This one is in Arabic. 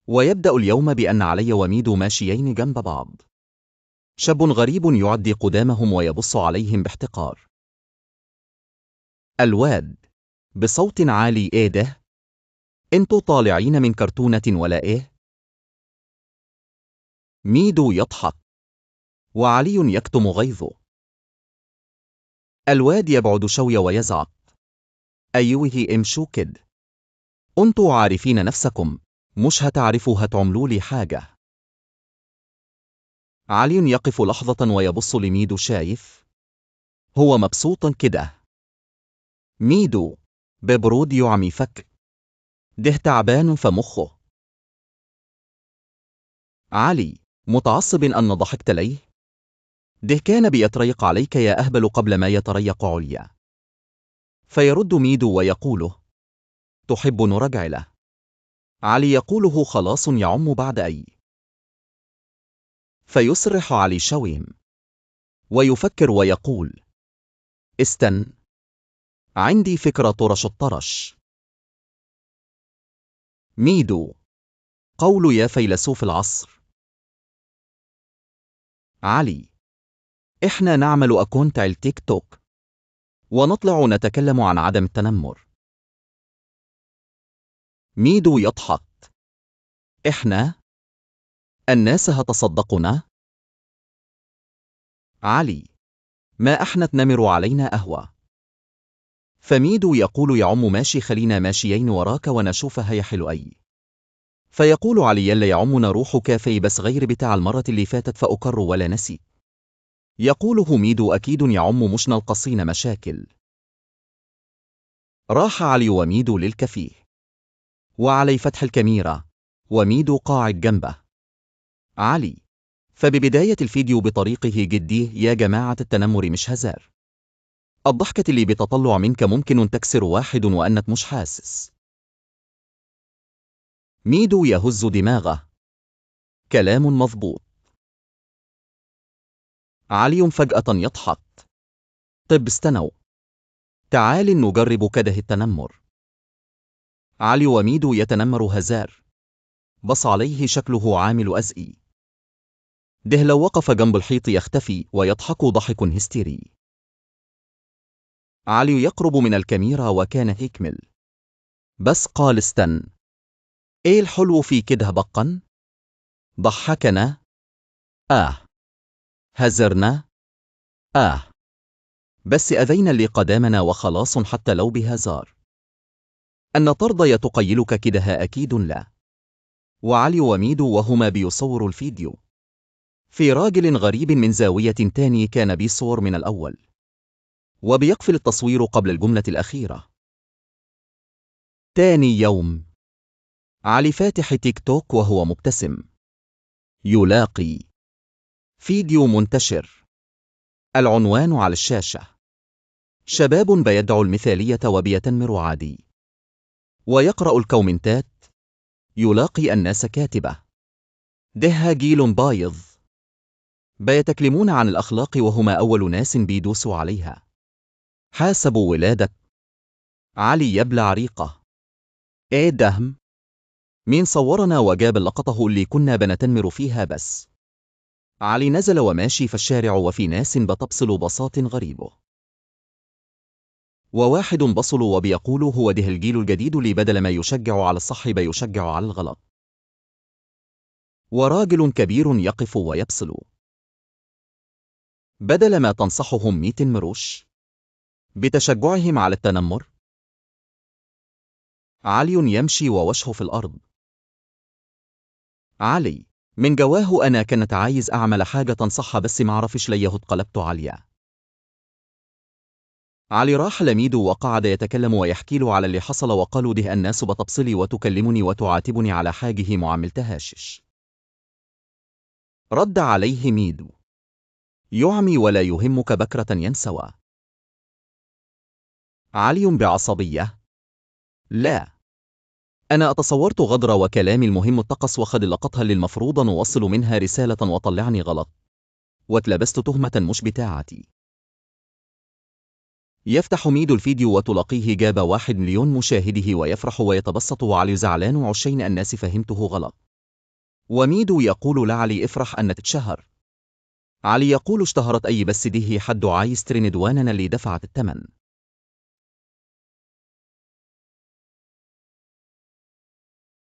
ويبدأ اليوم بأن علي وميدو ماشيين جنب بعض. شاب غريب يعدي قدامهم ويبص عليهم باحتقار. الواد بصوت عالي: ايه ده؟ انتوا طالعين من كرتونة ولا ايه؟ ميدو يضحك وعلي يكتم غيظه. الواد يبعد شوية ويزعق: أيوه امشوا كد، انتوا عارفين نفسكم، مش هتعرفوا هتعملوا لي حاجة. علي يقف لحظة ويبص لميدو. شايف؟ هو مبسوط كده. ميدو ببرود يعمي فك، ده تعبان فمخه. علي متعصب أن ضحكت ليه؟ ده كان بيتريق عليك يا أهبل قبل ما يتريق عليا. فيرد ميدو ويقوله: تحب نرجع له؟ علي يقوله: خلاص يعم بعد أي. فيسرح علي شويم ويفكر ويقول: استن، عندي فكرة طرش الطرش. ميدو قول يا فيلسوف العصر. علي: إحنا نعمل أكونت على التيك توك ونطلع نتكلم عن عدم التنمر. ميدو يضحك: إحنا؟ الناس هتصدقنا؟ علي: ما احنا تنمر علينا قهوة. فميدو يقول: يا عم ماشي، خلينا ماشيين وراك ونشوف هيحلو أي. فيقول علي: يلا يا عم نروح كافي بس غير بتاع المرة اللي فاتت فأكر ولا نسي. يقوله ميدو: أكيد يا عم مش نلقصين مشاكل. راح علي وميدو للكافيه وعلي فتح الكاميرا وميدو قاعد جنبه. علي: فببداية الفيديو بطريقه جديه: يا جماعة التنمر مش هزار، الضحكة اللي بتطلع منك ممكن تكسر واحد وأنك مش حاسس. ميدو يهز دماغه: كلام مضبوط. علي فجأة يضحك: طب استنوا، تعال نجرب كده التنمر. علي وميدو يتنمر هزار، بص عليه شكله عامل أزئي. ده لو وقف جنب الحيط يختفي ويضحك ضحك هستيري. علي يقرب من الكاميرا وكان هيكمل، بس قال: استن، ايه الحلو في كده بقا؟ ضحكنا؟ هزرنا؟ بس أذينا اللي قدامنا وخلاص حتى لو بهزار. أن ترضى يتقيلك كده؟ أكيد لا. وعلي وميدو وهما بيصوروا الفيديو، في راجل غريب من زاوية تاني كان بيصور من الأول وبيقفل التصوير قبل الجملة الأخيرة. تاني يوم، علي فاتح تيك توك وهو مبتسم. يلاقي فيديو منتشر، العنوان على الشاشة: شباب بيدعو المثالية وبيتنمر عادي. ويقرأ الكومنتات: يلاقي الناس كاتبة: ده جيل بايظ، بيتكلمون عن الأخلاق وهما أول ناس بيدوسوا عليها. حاسبوا ولادك. علي يبلع ريقه: ايه دهم؟ مين صورنا وجاب لقطه اللي كنا بنتنمر فيها بس؟ علي نزل وماشي في الشارع وفي ناس بتبصل بساط غريبه، وواحد بصل وبيقول: هو ده الجيل الجديد اللي بدل ما يشجع على الصح بيشجع على الغلط. وراجل كبير يقف ويبصل: بدل ما تنصحهم 100 مروش بتشجعهم على التنمر. علي يمشي ووجهه في الأرض. علي من جواه: أنا كنت عايز أعمل حاجة تنصحها بس معرفش ليه اتقلبت عليا. علي راح لميدو وقعد يتكلم ويحكي له على اللي حصل وقالوا: ده الناس بتبصلي وتكلمني وتعاتبني على حاجه معاملتهاشش. رد عليه ميدو: يعمي ولا يهمك بكرة ينسوى. علي بعصبية: لا، أنا أتصورت غدرة وكلامي المهم اتقص وخد لقطها اللي المفروض نوصل منها رسالة وطلعني غلط واتلبست تهمة مش بتاعتي. يفتح ميدو الفيديو وتلاقيه جاب 1 مليون مشاهده ويفرح ويتبسط وعلي زعلان وعشين الناس فهمته غلط. وميدو يقول لعلي افرح أن تتشهر. علي يقول اشتهرت أي بس دي هي حد عايز ترند وانا اللي دفعت الثمن.